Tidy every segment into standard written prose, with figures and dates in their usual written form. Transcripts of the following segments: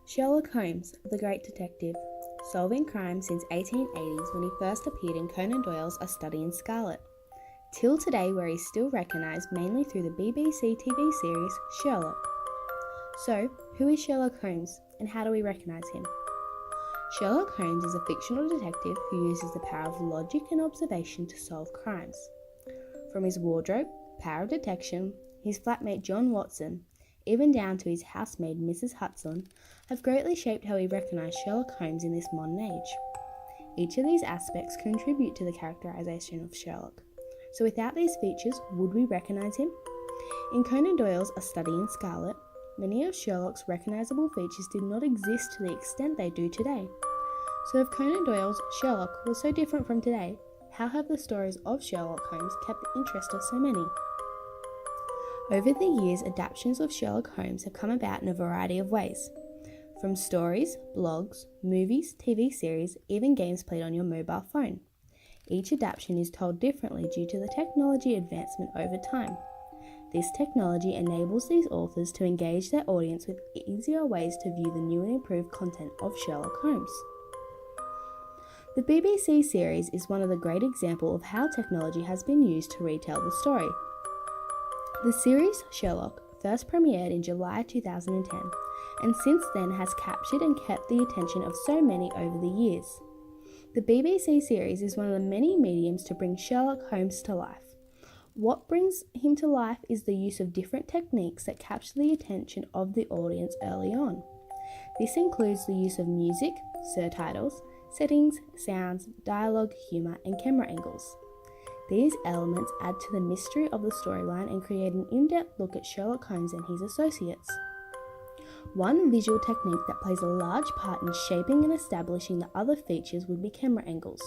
Sherlock Holmes, the great detective, solving crime since 1880s when he first appeared in Conan Doyle's A Study in Scarlet, till today where he's still recognised mainly through the BBC TV series Sherlock. So, who is Sherlock Holmes and how do we recognise him? Sherlock Holmes is a fictional detective who uses the power of logic and observation to solve crimes. From his wardrobe, power of detection, his flatmate John Watson, even down to his housemaid Mrs. Hudson, have greatly shaped how we recognise Sherlock Holmes in this modern age. Each of these aspects contribute to the characterisation of Sherlock. So without these features, would we recognise him? In Conan Doyle's A Study in Scarlet, many of Sherlock's recognisable features did not exist to the extent they do today. So if Conan Doyle's Sherlock was so different from today, how have the stories of Sherlock Holmes kept the interest of so many? Over the years, adaptations of Sherlock Holmes have come about in a variety of ways. From stories, blogs, movies, TV series, even games played on your mobile phone. Each adaptation is told differently due to the technology advancement over time. This technology enables these authors to engage their audience with easier ways to view the new and improved content of Sherlock Holmes. The BBC series is one of the great examples of how technology has been used to retell the story. The series Sherlock first premiered in July 2010 and since then has captured and kept the attention of so many over the years. The BBC series is one of the many mediums to bring Sherlock Holmes to life. What brings him to life is the use of different techniques that capture the attention of the audience early on. This includes the use of music, subtitles, settings, sounds, dialogue, humour and camera angles. These elements add to the mystery of the storyline and create an in-depth look at Sherlock Holmes and his associates. One visual technique that plays a large part in shaping and establishing the other features would be camera angles.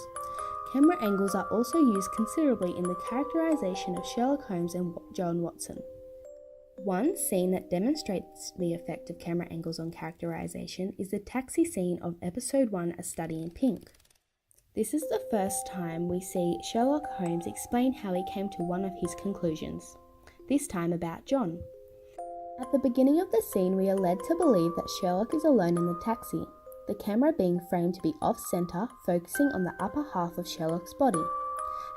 Camera angles are also used considerably in the characterization of Sherlock Holmes and John Watson. One scene that demonstrates the effect of camera angles on characterization is the taxi scene of episode 1, A Study in Pink. This is the first time we see Sherlock Holmes explain how he came to one of his conclusions, this time about John. At the beginning of the scene, we are led to believe that Sherlock is alone in the taxi, the camera being framed to be off-centre, focusing on the upper half of Sherlock's body.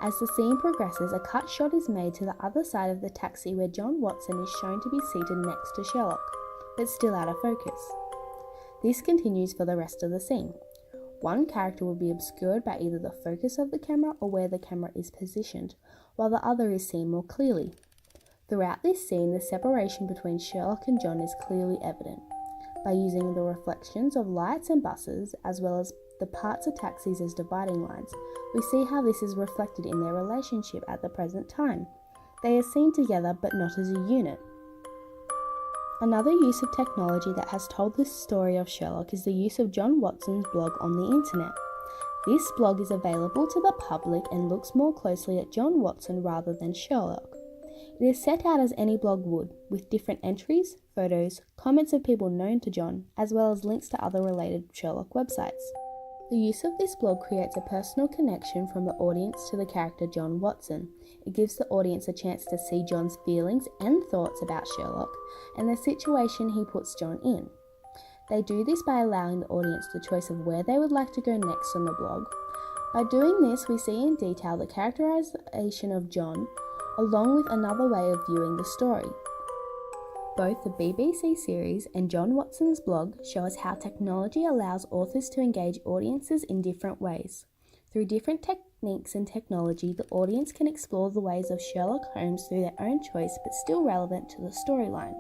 As the scene progresses, a cut shot is made to the other side of the taxi where John Watson is shown to be seated next to Sherlock, but still out of focus. This continues for the rest of the scene. One character will be obscured by either the focus of the camera or where the camera is positioned, while the other is seen more clearly. Throughout this scene, the separation between Sherlock and John is clearly evident. By using the reflections of lights and buses, as well as the parts of taxis as dividing lines, we see how this is reflected in their relationship at the present time. They are seen together but not as a unit. Another use of technology that has told this story of Sherlock is the use of John Watson's blog on the internet. This blog is available to the public and looks more closely at John Watson rather than Sherlock. It is set out as any blog would, with different entries, photos, comments of people known to John, as well as links to other related Sherlock websites. The use of this blog creates a personal connection from the audience to the character John Watson. It gives the audience a chance to see John's feelings and thoughts about Sherlock and the situation he puts John in. They do this by allowing the audience the choice of where they would like to go next on the blog. By doing this, we see in detail the characterization of John, along with another way of viewing the story. Both the BBC series and John Watson's blog show us how technology allows authors to engage audiences in different ways. Through different techniques and technology, the audience can explore the ways of Sherlock Holmes through their own choice but still relevant to the storyline.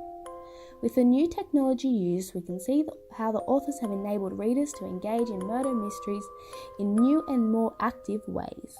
With the new technology used, we can see how the authors have enabled readers to engage in murder mysteries in new and more active ways.